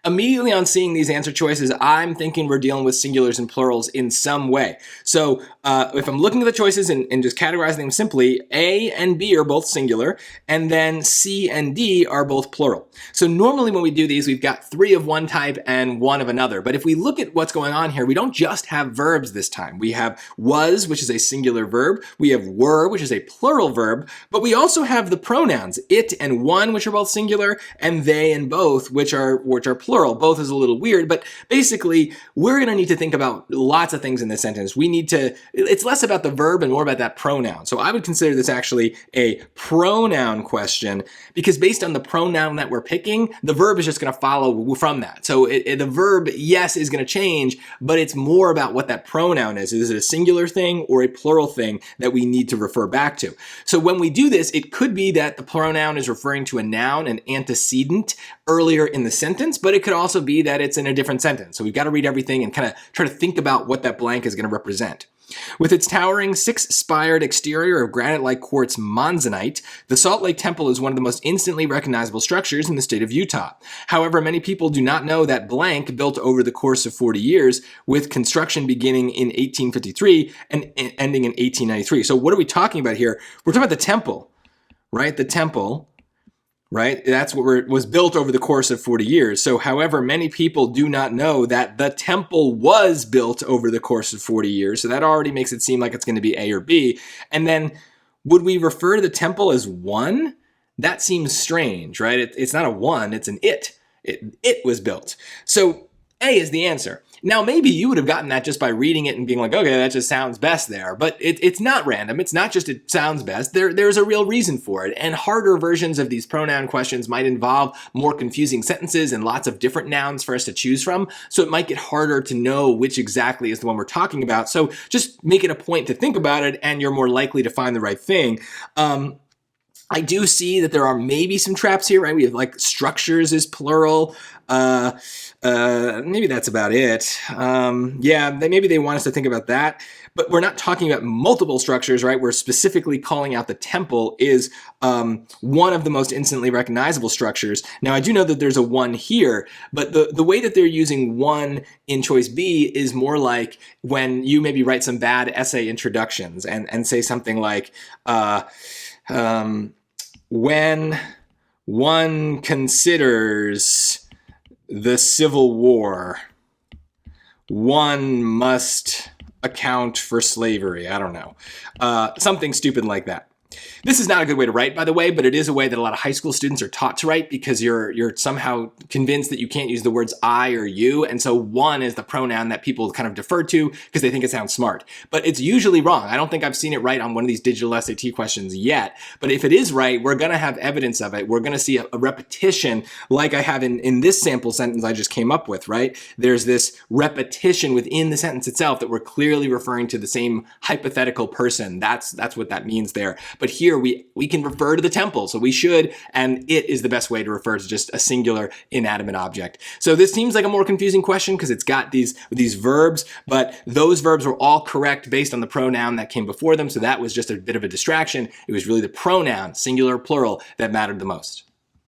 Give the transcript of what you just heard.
Immediately on seeing these answer choices, I'm thinking we're dealing with singulars and plurals in some way. So if I'm looking at the choices and just categorizing them simply, A and B are both singular, and then C and D are both plural. So normally when we do these, we've got 3 of one type and 1 of another. But if we look at what's going on here, we don't just have verbs this time. We have was, which is a singular verb. We have were, which is a plural verb. But we also have the pronouns it and one, which are both singular, and they and both, which are plural. Both is a little weird, but basically we're going to need to think about lots of things in this sentence. It's less about the verb and more about that pronoun. So I would consider this actually a pronoun question, because based on the pronoun that we're picking, the verb is just going to follow from that. So the verb, yes, is going to change, but it's more about what that pronoun is. Is it a singular thing or a plural thing that we need to refer back to? So when we do this, it could be that the pronoun is referring to a noun, an antecedent earlier in the sentence, but it could also be that it's in a different sentence. So we've got to read everything and kind of try to think about what that blank is going to represent. With its towering 6-spired exterior of granite-like quartz monzonite, the Salt Lake Temple is one of the most instantly recognizable structures in the state of Utah. However, many people do not know that blank built over the course of 40 years, with construction beginning in 1853 and ending in 1893. So what are we talking about here? We're talking about the temple, right? The temple. Right? That's what was built over the course of 40 years. So, however, many people do not know that the temple was built over the course of 40 years. So that already makes it seem like it's going to be A or B. And then would we refer to the temple as one? That seems strange, right? It's not a one, it's an it. It was built. So A is the answer. Now, maybe you would have gotten that just by reading it and being like, okay, that just sounds best there. But it's not random. It's not just it sounds best. There's a real reason for it. And harder versions of these pronoun questions might involve more confusing sentences and lots of different nouns for us to choose from. So it might get harder to know which exactly is the one we're talking about. So just make it a point to think about it, and you're more likely to find the right thing. I do see that there are maybe some traps here, right? We have like structures is plural. Maybe that's about it. Maybe they want us to think about that, but we're not talking about multiple structures, right? We're specifically calling out the temple is one of the most instantly recognizable structures. Now, I do know that there's a one here, but the way that they're using one in choice B is more like when you maybe write some bad essay introductions and say something like, when one considers the Civil War, one must account for slavery. I don't know. Something stupid like that. This is not a good way to write, by the way, but it is a way that a lot of high school students are taught to write because you're somehow convinced that you can't use the words I or you. And so one is the pronoun that people kind of defer to because they think it sounds smart. But it's usually wrong. I don't think I've seen it right on one of these digital SAT questions yet. But if it is right, we're going to have evidence of it. We're going to see a repetition like I have in this sample sentence I just came up with, right? There's this repetition within the sentence itself that we're clearly referring to the same hypothetical person. That's what that means there. But here we can refer to the temple, so we should, and it is the best way to refer to just a singular inanimate object. So this seems like a more confusing question because it's got these verbs, but those verbs were all correct based on the pronoun that came before them, so that was just a bit of a distraction. It was really the pronoun, singular, plural, that mattered the most.